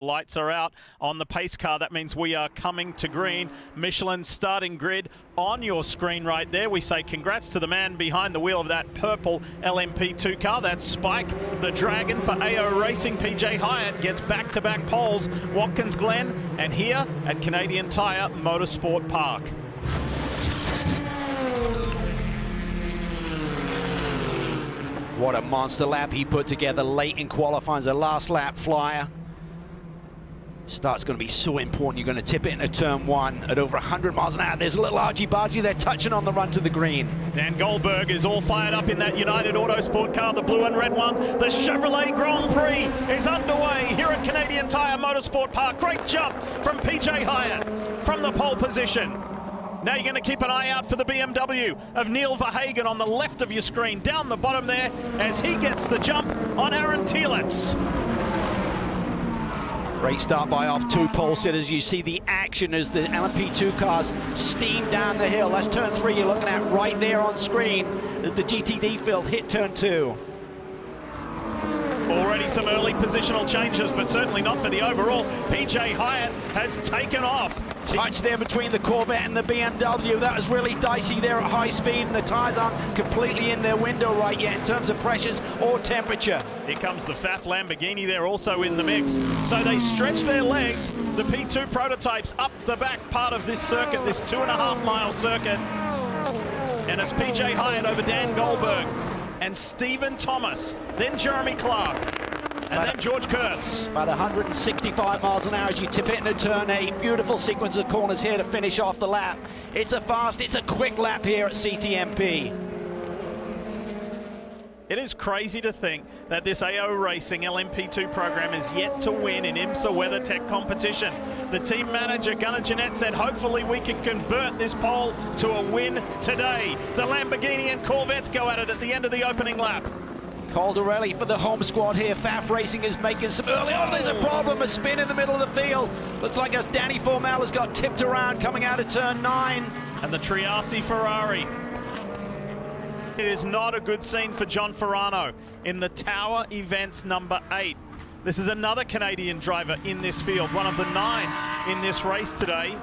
Lights are out on the pace car. That means we are coming to green. Michelin starting grid on your screen right there. We say congrats to the man behind the wheel of that purple LMP2 car. That's Spike, the Dragon for AO Racing. PJ Hyatt gets back-to-back poles. Watkins Glen, and here at Canadian Tire Motorsport Park. What a monster lap he put together late in qualifying. The last lap flyer. Start's going to be so important. You're going to tip it into turn one at over 100 miles an hour. There's a little argy-bargy there touching on the run to the green. Dan Goldberg is all fired up in that United Autosport car, the blue and red one. The Chevrolet Grand Prix is underway here at Canadian Tire Motorsport Park. Great jump from PJ Hyatt from the pole position. Now you're going to keep an eye out for the BMW of Neil Verhagen on the left of your screen, down the bottom there, as he gets the jump on Aaron Tielitz. Great start by our two pole sitters. You see the action as the LMP2 cars steam down the hill. That's turn three you're looking at right there on screen as the GTD field hit turn two. Already some early positional changes, but certainly not for the overall. PJ Hyatt has taken off. Touch there between the Corvette and the BMW. That was really dicey there at high speed, and the tyres aren't completely in their window right yet in terms of pressures or temperature. Here comes the FAF Lamborghini there also in the mix. So they stretch their legs, the P2 prototypes, up the back part of this circuit, this 2.5 mile circuit. And it's PJ Hyatt over Dan Goldberg and Stephen Thomas, then Jeremy Clark, and then George Kurtz. About 165 miles an hour as you tip it into turn 8. Beautiful sequence of corners here to finish off the lap. It's a quick lap here at CTMP. It is crazy to think that this AO Racing LMP2 program is yet to win in IMSA WeatherTech competition. The team manager, Gunnar Jeanette, said hopefully we can convert this pole to a win today. The Lamborghini and Corvettes go at it at the end of the opening lap. Caldarelli for the home squad here. FAF Racing is making some early. Oh, there's a problem. A spin in the middle of the field. Looks like as Danny Formel has got tipped around coming out of turn 9. And the Triassi Ferrari. It is not a good scene for John Ferrano in the Tower Events number 8. This is another Canadian driver in this field, one of the 9 in this race today.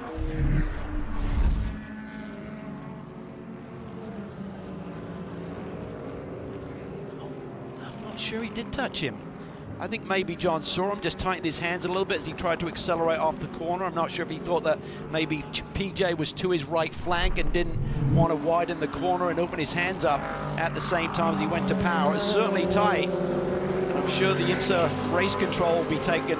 I'm not sure he did touch him. I think maybe John saw him, just tightened his hands a little bit as he tried to accelerate off the corner. I'm not sure if he thought that maybe PJ was to his right flank and didn't want to widen the corner and open his hands up at the same time as he went to power. It's certainly tight, and I'm sure the IMSA race control will be taking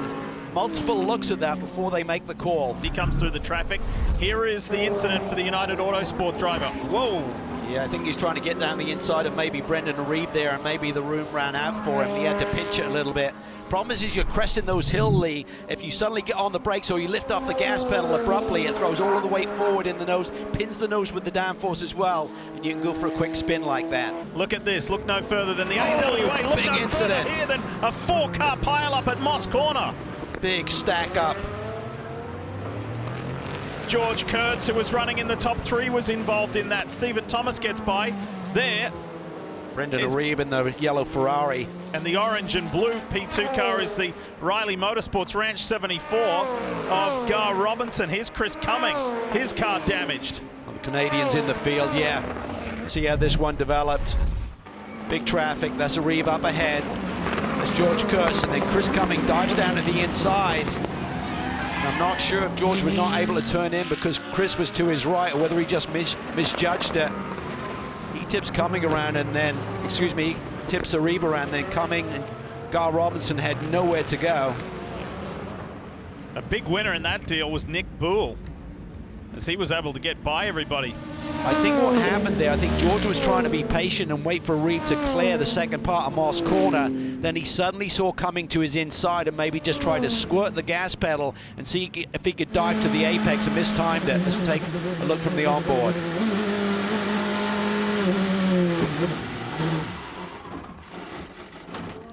multiple looks at that before they make the call. He comes through the traffic. Here is the incident for the United Autosport driver. Whoa! Yeah, I think he's trying to get down the inside of maybe Brendan Reed there, and maybe the room ran out for him. He had to pinch it a little bit. Problem is you're cresting those hills, Lee. If you suddenly get on the brakes or you lift off the gas pedal abruptly, it throws all of the weight forward in the nose, pins the nose with the downforce as well, and you can go for a quick spin like that. Look at this. Look no further than the AWA. Look big no incident further here than a 4-car pile-up at Moss Corner. Big stack up. George Kurtz, who was running in the top 3, was involved in that. Stephen Thomas gets by there. Brendan Arebe in the yellow Ferrari. And the orange and blue P2 car is the Riley Motorsports Ranch 74 of Gar Robinson. Here's Chris Cumming, his car damaged. Well, the Canadians in the field, yeah. See how this one developed. Big traffic, that's Arebe up ahead. There's George Kurtz, and then Chris Cumming dives down to the inside. I'm not sure if George was not able to turn in because Chris was to his right, or whether he just misjudged it. He tips Cumming around and then, he tips Arebe around, then Cumming and Gar Robinson had nowhere to go. A big winner in that deal was Nick Boole, as he was able to get by everybody. I think what happened there, I think George was trying to be patient and wait for Reed to clear the second part of Moss Corner. Then he suddenly saw Cumming to his inside and maybe just tried to squirt the gas pedal and see if he could dive to the apex and mistimed it. Let's take a look from the onboard.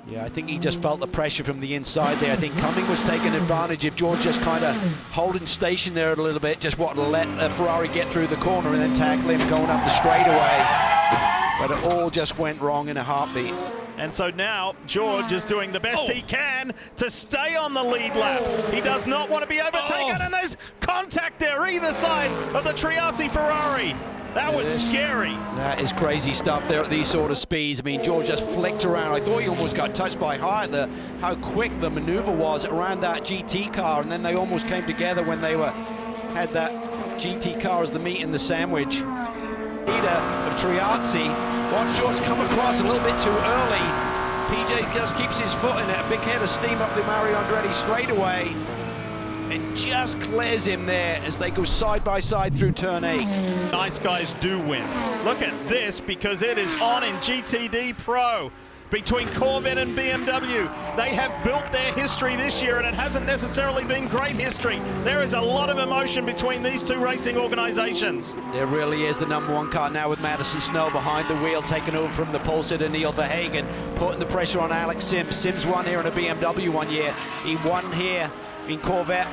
Yeah, I think he just felt the pressure from the inside there. I think Cumming was taking advantage of George just kind of holding station there a little bit, just wanted to let Ferrari get through the corner and then tackle him going up the straightaway. But it all just went wrong in a heartbeat. And so now George is doing the best he can to stay on the lead lap. He does not want to be overtaken, and there's contact there either side of the Triassi Ferrari. That was scary. That is crazy stuff there at these sort of speeds. I mean, George just flicked around. I thought he almost got touched by Hyatt. How quick the maneuver was around that GT car, and then they almost came together when they had that GT car as the meat in the sandwich. Leader of Triazzi. Watch George come across a little bit too early. PJ just keeps his foot in it. A big head of steam up the Mario Andretti straightaway, and just clears him there as they go side by side through turn 8. Nice guys do win. Look at this, because it is on in GTD Pro between Corvette and BMW. They have built their history this year, and it hasn't necessarily been great history. There is a lot of emotion between these two racing organizations. There really is. The #1 car now with Madison Snow behind the wheel, taking over from the pole sitter Neil Verhagen, putting the pressure on Alex Sims. Sims won here in a BMW one year. He won here in Corvette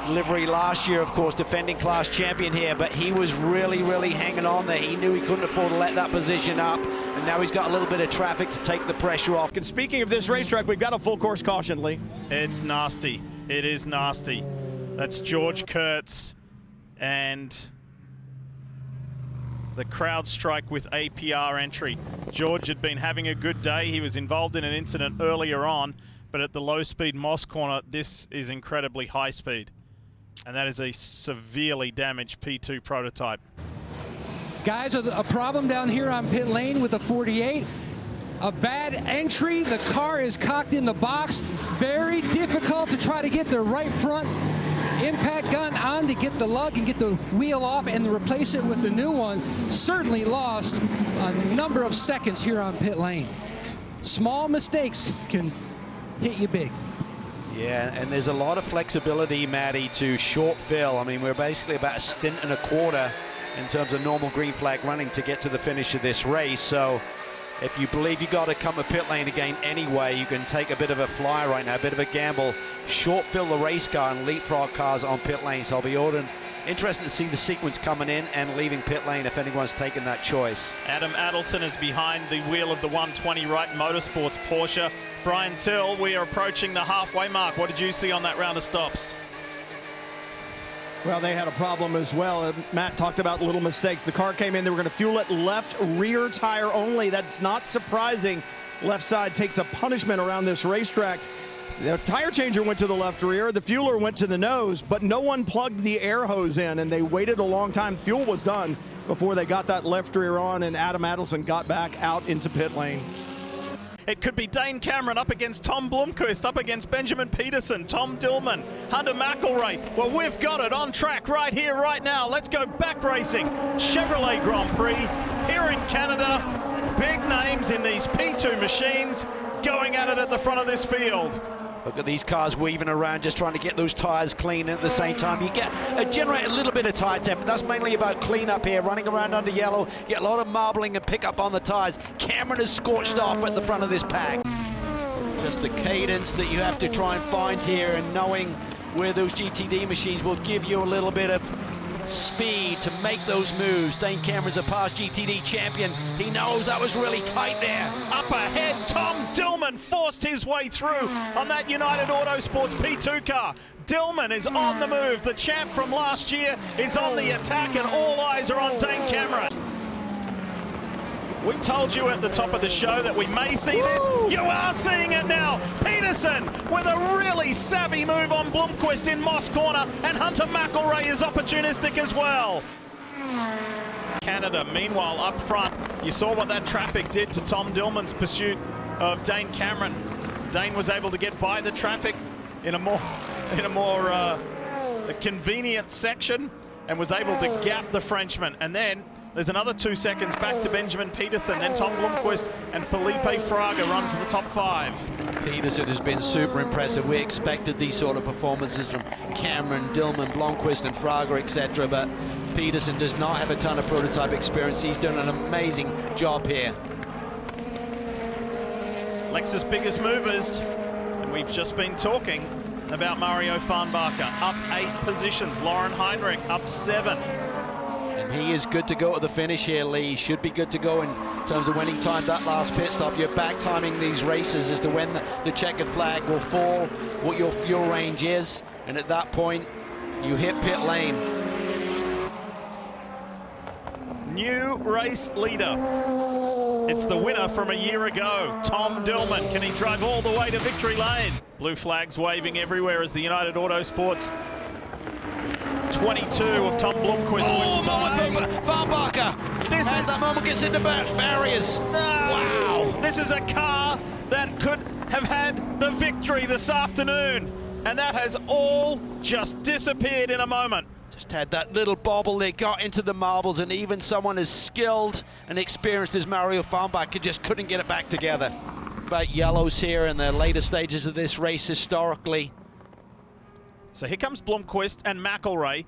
livery last year, of course, defending class champion here, but he was really hanging on there. He knew he couldn't afford to let that position up, and now he's got a little bit of traffic to take the pressure off. And speaking of this racetrack, we've got a full course caution, Lee. It's nasty. It is nasty. That's George Kurtz and the crowd strike with APR entry. George had been having a good day. He was involved in an incident earlier on, but at the low-speed Moss corner, this is incredibly high speed. And that is a severely damaged P2 prototype. Guys, a problem down here on pit lane with the 48. A bad entry. The car is cocked in the box. Very difficult to try to get the right front impact gun on to get the lug and get the wheel off and replace it with the new one. Certainly lost a number of seconds here on pit lane. Small mistakes can hit you big. Yeah, and there's a lot of flexibility, Matty, to short fill. I mean, we're basically about a stint and a quarter in terms of normal green flag running to get to the finish of this race. So if you believe you got to come to pit lane again anyway, you can take a bit of a flyer right now, a bit of a gamble, short fill the race car and leapfrog cars on pit lane. So I'll be interested to see the sequence coming in and leaving pit lane if anyone's taken that choice. Adam Adelson is behind the wheel of the 120 Right Motorsports Porsche. Brian Till, we are approaching the halfway mark. What did you see on that round of stops? Well, they had a problem as well. Matt talked about little mistakes. The car came in, they were going to fuel it left rear tire only. That's not surprising. Left side takes a punishment around this racetrack. The tire changer went to the left rear, the fueler went to the nose, but no one plugged the air hose in, and they waited a long time. Fuel was done before they got that left rear on, and Adam Adelson got back out into pit lane. It could be Dane Cameron up against Tom Blomqvist, up against Benjamin Peterson, Tom Dillman, Hunter McElroy. Well, we've got it on track right here, right now. Let's go back racing. Chevrolet Grand Prix here in Canada. Big names in these P2 machines going at it at the front of this field. Look at these cars weaving around, just trying to get those tires clean, and at the same time you generate a little bit of tire temp. That's mainly about cleanup here, running around under yellow, get a lot of marbling and pick up on the tires. Cameron is scorched off at the front of this pack. Just the cadence that you have to try and find here, and knowing where those GTD machines will give you a little bit of speed to make those moves. Dane Cameron's a past GTD champion. He knows that was really tight there. Up ahead, Tom Dillman forced his way through on that United Autosports P2 car. Dillman is on the move. The champ from last year is on the attack, and all eyes are on Dane Cameron. We told you at the top of the show that we may see this. You are seeing it now. Peterson with a really savvy move on Blomqvist in Moss corner, and Hunter McElroy is opportunistic as well. Canada, meanwhile, up front, you saw what that traffic did to Tom Dillman's pursuit of Dane Cameron. Dane was able to get by the traffic in a more convenient section and was able to gap the Frenchman. And then there's another 2 seconds back to Benjamin Peterson. Then Tom Blomqvist and Felipe Fraga runs to the top 5. Peterson has been super impressive. We expected these sort of performances from Cameron, Dillman, Blomqvist and Fraga, etc. But Peterson does not have a ton of prototype experience. He's done an amazing job here. Lexus biggest movers, and we've just been talking about Mario Farnbacher. Up 8 positions. Lauren Heinrich up 7. And he is good to go at the finish here, Lee. He should be good to go in terms of winning time that last pit stop. You're back timing these races as to when the checkered flag will fall, what your fuel range is, and at that point, you hit pit lane. New race leader. It's the winner from a year ago, Tom Dillman. Can he drive all the way to victory lane? Blue flags waving everywhere as the United Autosports 22 of Tom Blomqvist. Oh, Farnbacher! This is that moment gets into barriers. Wow! This is a car that could have had the victory this afternoon, and that has all just disappeared in a moment. Just had that little bobble, they got into the marbles, and even someone as skilled and experienced as Mario Farnbacher just couldn't get it back together. About yellows here in the later stages of this race historically. So here comes Blomqvist and McElrea.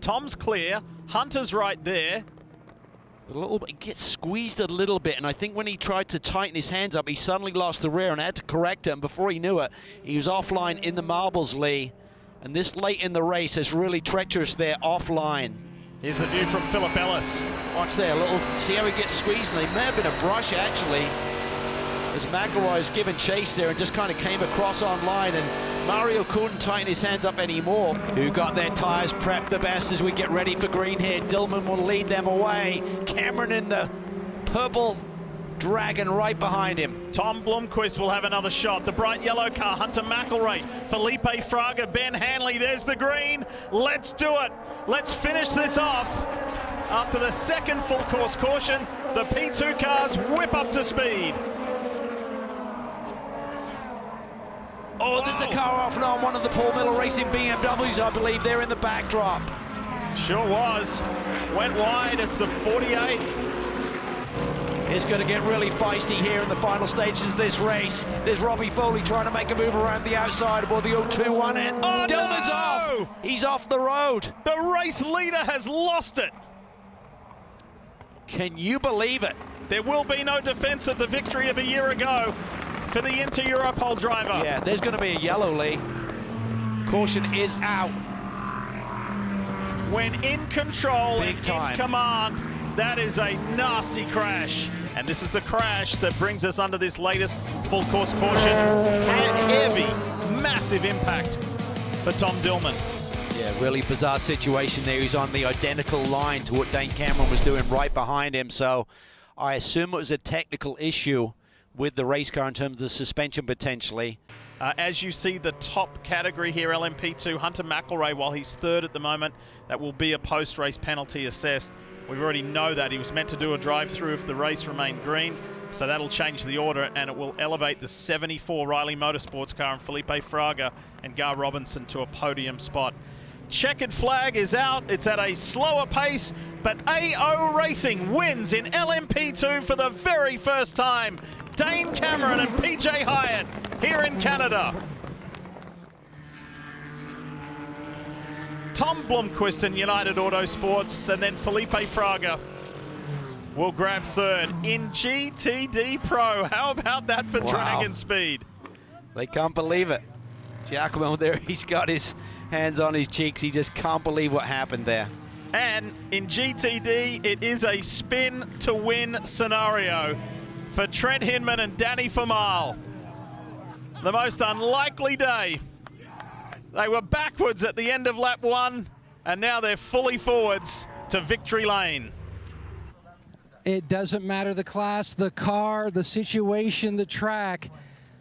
Tom's clear, Hunter's right there. A little bit, gets squeezed a little bit, and I think when he tried to tighten his hands up, he suddenly lost the rear and had to correct it, and before he knew it, he was offline in the marbles, Lee. And this late in the race is really treacherous there, offline. Here's the view from Philip Ellis. Watch there, see how he gets squeezed, and there may have been a brush actually, as McElroy is given chase there and just kind of came across online, and Mario couldn't tighten his hands up anymore. Who got their tires prepped the best as we get ready for green here? Dillman will lead them away. Cameron in the purple Dragon right behind him. Tom Blomqvist will have another shot. The bright yellow car, Hunter McElrea, Felipe Fraga, Ben Hanley, there's the green. Let's do it. Let's finish this off. After the second full course caution, the P2 cars whip up to speed. Oh, there's a car off and on, one of the Paul Miller Racing BMWs, I believe, there in the backdrop. Sure was. Went wide, it's the 48. It's going to get really feisty here in the final stages of this race. There's Robbie Foley trying to make a move around the outside aboard the 021, and Dillman's off. He's off the road. The race leader has lost it. Can you believe it? There will be no defense of the victory of a year ago for the Inter-Europol driver. Yeah, there's going to be a yellow, Lee. Caution is out. When in control Big and time. in command, that is a nasty crash. And this is the crash that brings us under this latest full course caution. Heavy, massive impact for Tom Dillman. Yeah, really bizarre situation there. He's on the identical line to what Dane Cameron was doing right behind him. So I assume it was a technical issue with the race car in terms of the suspension potentially. As you see the top category here, LMP2, Hunter McElrea, while he's third at the moment, that will be a post-race penalty assessed. We already know that. He was meant to do a drive-through if the race remained green, so that'll change the order, and it will elevate the 74 Riley Motorsports car and Felipe Fraga and Gar Robinson to a podium spot. Checkered flag is out. It's at a slower pace, but AO Racing wins in LMP2 for the very first time. Dane Cameron and PJ Hyatt here in Canada. Tom Blomqvist in United Autosports, and then Felipe Fraga will grab third in GTD Pro. How about that for Dragon Speed? They can't believe it. Giacomo there, he's got his hands on his cheeks. He just can't believe what happened there. And in GTD, it is a spin to win scenario for Trent Hinman and Danny Famal. The most unlikely day. They were backwards at the end of lap one, and now they're fully forwards to victory lane. It doesn't matter the class, the car, the situation, the track.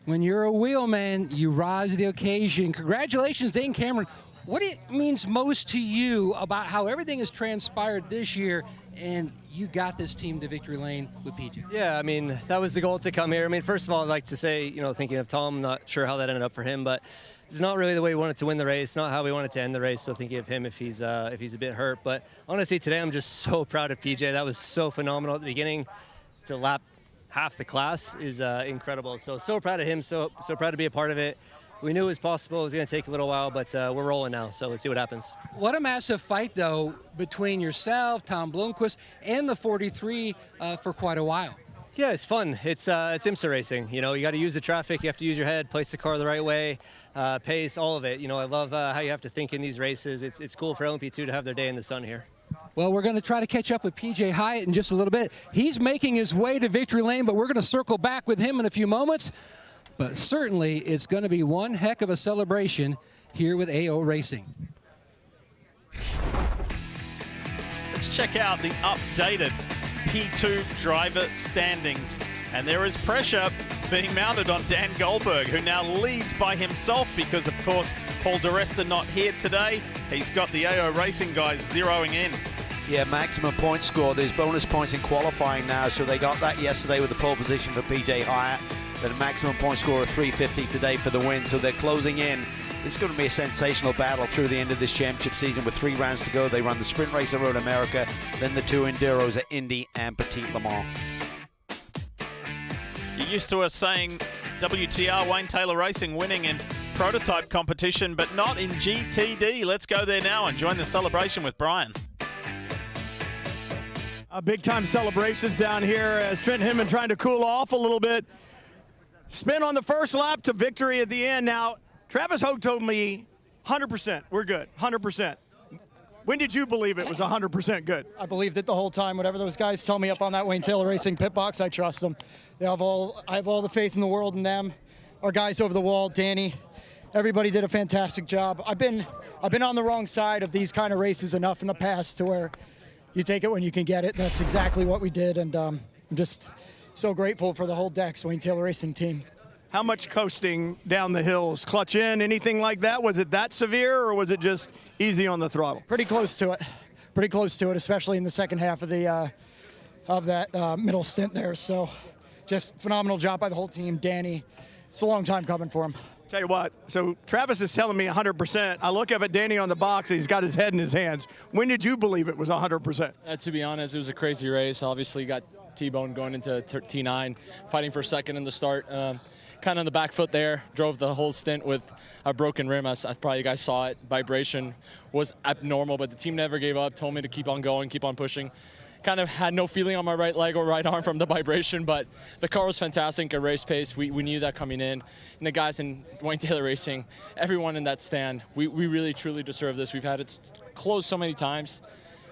When you're a wheelman, you rise to the occasion. Congratulations, Dane Cameron. What it means most to you about how everything has transpired this year, and you got this team to victory lane with PJ? Yeah, I mean, that was the goal to come here. I mean, first of all, I'd like to say, thinking of Tom, not sure how that ended up for him, but it's not really the way we wanted to win the race, not how we wanted to end the race, so thinking of him if he's a bit hurt. But honestly, today I'm just so proud of PJ. That was so phenomenal at the beginning. To lap half the class is incredible. So proud of him, so proud to be a part of it. We knew it was possible. It was going to take a little while, but we're rolling now, so let's see what happens. What a massive fight, though, between yourself, Tom Blomqvist, and the 43 for quite a while. Yeah, it's fun. It's IMSA racing. You got to use the traffic. You have to use your head, place the car the right way, pace, all of it. I love how you have to think in these races. It's cool for LMP2 to have their day in the sun here. Well, we're going to try to catch up with PJ Hyatt in just a little bit. He's making his way to victory lane, but we're going to circle back with him in a few moments. But certainly, it's going to be one heck of a celebration here with AO Racing. Let's check out the updated P2 driver standings. And there is pressure being mounted on Dan Goldberg, who now leads by himself because, of course, Paul DeResta not here today. He's got the AO Racing guys zeroing in. Yeah, maximum point score. There's bonus points in qualifying now, so they got that yesterday with the pole position for PJ Hyatt. Then a maximum point score of 350 today for the win, so they're closing in. This is going to be a sensational battle through the end of this championship season with 3 rounds to go. They run the sprint race at Road America, then the 2 Enduros at Indy and Petit Le Mans. You're used to us saying WTR Wayne Taylor Racing winning in prototype competition, but not in GTD. Let's go there now and join the celebration with Brian. Big time celebrations down here as Trent Hinman trying to cool off a little bit. Spin on the first lap to victory at the end. Now, Travis Hogue told me 100%, we're good, 100%. When did you believe it was 100% good? I believed it the whole time. Whatever those guys tell me up on that Wayne Taylor Racing pit box, I trust them. I have all the faith in the world in them. Our guys over the wall, Danny, everybody did a fantastic job. I've been on the wrong side of these kind of races enough in the past to where you take it when you can get it. That's exactly what we did, and I'm just so grateful for the whole Dex Wayne Taylor Racing team. How much coasting down the hills? Clutch in, anything like that? Was it that severe, or was it just easy on the throttle? Pretty close to it. Pretty close to it, especially in the second half of that middle stint there. So just phenomenal job by the whole team. Danny, it's a long time coming for him. Tell you what, so Travis is telling me 100%. I look up at Danny on the box, he's got his head in his hands. When did you believe it was 100%? To be honest, it was a crazy race. Obviously, got T-Bone going into T9, fighting for second in the start. Kind of on the back foot there, drove the whole stint with a broken rim. As probably you guys saw it, vibration was abnormal, but the team never gave up, told me to keep on going, keep on pushing. Kind of had no feeling on my right leg or right arm from the vibration, but the car was fantastic at race pace. We knew that coming in. And the guys in Wayne Taylor Racing, everyone in that stand, we really, truly deserve this. We've had it closed so many times,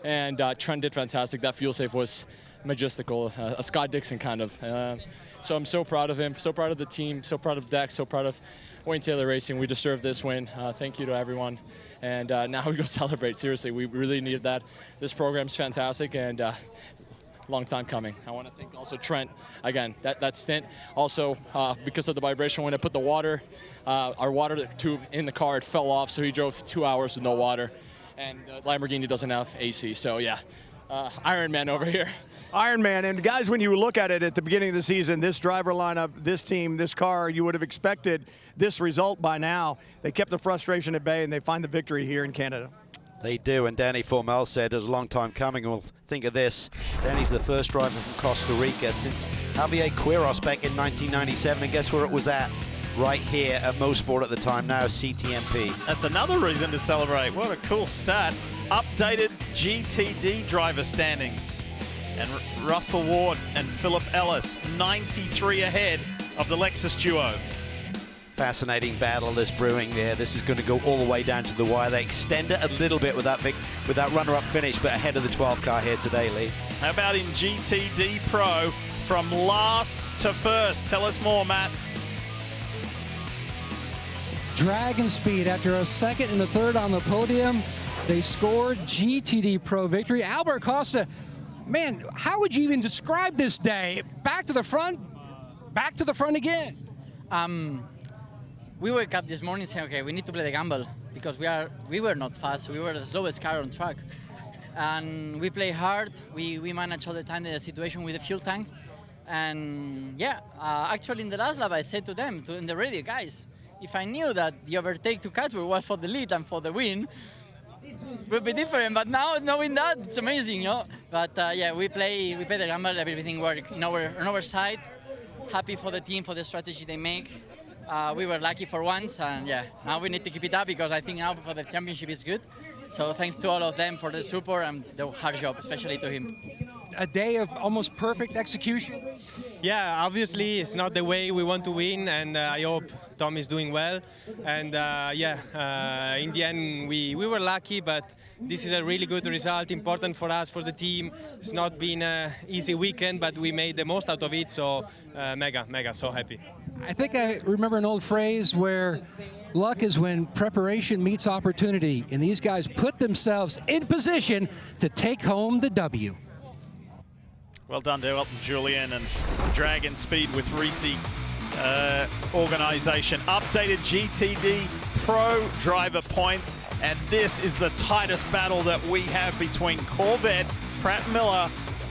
and Trent did fantastic. That fuel safe was majestical, a Scott Dixon kind of. So I'm so proud of him, so proud of the team, so proud of Dex, so proud of Wayne Taylor Racing. We deserve this win. Thank you to everyone. And now we go celebrate. Seriously, we really needed that. This program's fantastic and long time coming. I want to thank also Trent, again, that stint. Also, because of the vibration, when I put the water, our water tube in the car, it fell off, so he drove 2 hours with no water. And Lamborghini doesn't have AC, so yeah, Iron Man over here. Iron Man, and guys, when you look at it at the beginning of the season, this driver lineup, this team, this car, you would have expected this result by now. They kept the frustration at bay, and they find the victory here in Canada. They do, and Danny Formel said it was a long time coming, and we'll think of this. Danny's the first driver from Costa Rica since Javier Quiros back in 1997, and guess where it was at? Right here at Mosport at the time, now CTMP. That's another reason to celebrate. What a cool stat. Updated GTD driver standings. And Russell Ward and Philip Ellis, 93 ahead of the Lexus duo. Fascinating battle this brewing there. This is going to go all the way down to the wire. They extend it a little bit with that runner-up finish, but ahead of the 12 car here today, Lee. How about in GTD Pro from last to first? Tell us more, Matt. Dragon speed after a second and a third on the podium. They scored GTD Pro victory. Albert Costa, man, how would you even describe this day? Back to the front again. We woke up this morning saying, okay, we need to play the gamble because we were not fast. We were the slowest car on track. And we play hard. We manage all the time the situation with the fuel tank. And yeah, actually in the last lap I said to them, in the radio, guys, if I knew that the overtake to Catsburg was for the lead and for the win, it would be different. But now knowing that, it's amazing, you know. But yeah, we play the gamble. Everything worked on our side. Happy for the team for the strategy they make. We were lucky for once, and yeah, now we need to keep it up because I think now for the championship is good. So thanks to all of them for the support and the hard job, especially to him. a day of almost perfect execution? Yeah, obviously it's not the way we want to win, and I hope Tom is doing well. And in the end we were lucky, but this is a really good result, important for us, for the team. It's not been an easy weekend, but we made the most out of it, so mega, so happy. I think I remember an old phrase where luck is when preparation meets opportunity, and these guys put themselves in position to take home the W. Well done to Elton Julian and Dragon Speed with Reese organisation. Updated GTD Pro driver points, and this is the tightest battle that we have between Corvette, Pratt Miller,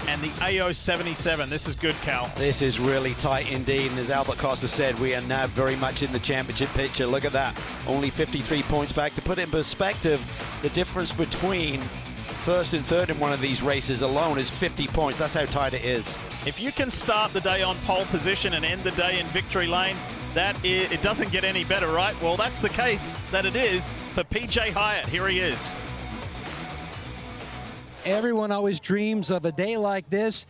and the AO77. This is good, Cal. This is really tight indeed, and as Albert Costa said, we are now very much in the championship picture. Look at that, only 53 points back. To put it in perspective, the difference between first and third in one of these races alone is 50 points. That's how tight it is. If you can start the day on pole position and end the day in victory lane, it doesn't get any better, right? Well, that's the case that it is for PJ Hyatt. Here he is. Everyone always dreams of a day like this.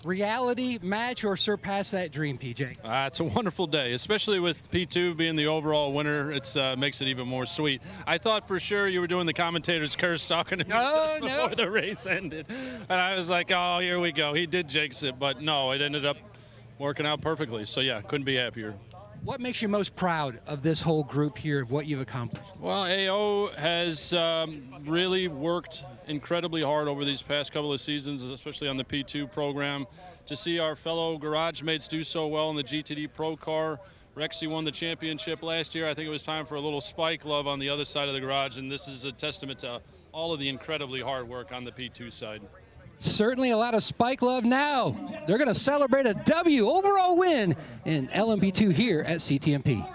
Reality match or surpass that dream, PJ? It's a wonderful day, especially with P2 being the overall winner. It makes it even more sweet. I thought for sure you were doing the commentator's curse talking to me before the race ended. And I was like, oh, here we go. He did jinx it, but no, it ended up working out perfectly. So, yeah, couldn't be happier. What makes you most proud of this whole group here, of what you've accomplished? Well, AO has really worked incredibly hard over these past couple of seasons, especially on the P2 program. To see our fellow garage mates do so well in the GTD Pro car. Rexy won the championship last year. I think it was time for a little spike love on the other side of the garage, and this is a testament to all of the incredibly hard work on the P2 side. Certainly a lot of spike love now. They're going to celebrate a W overall win in LMP2 here at CTMP.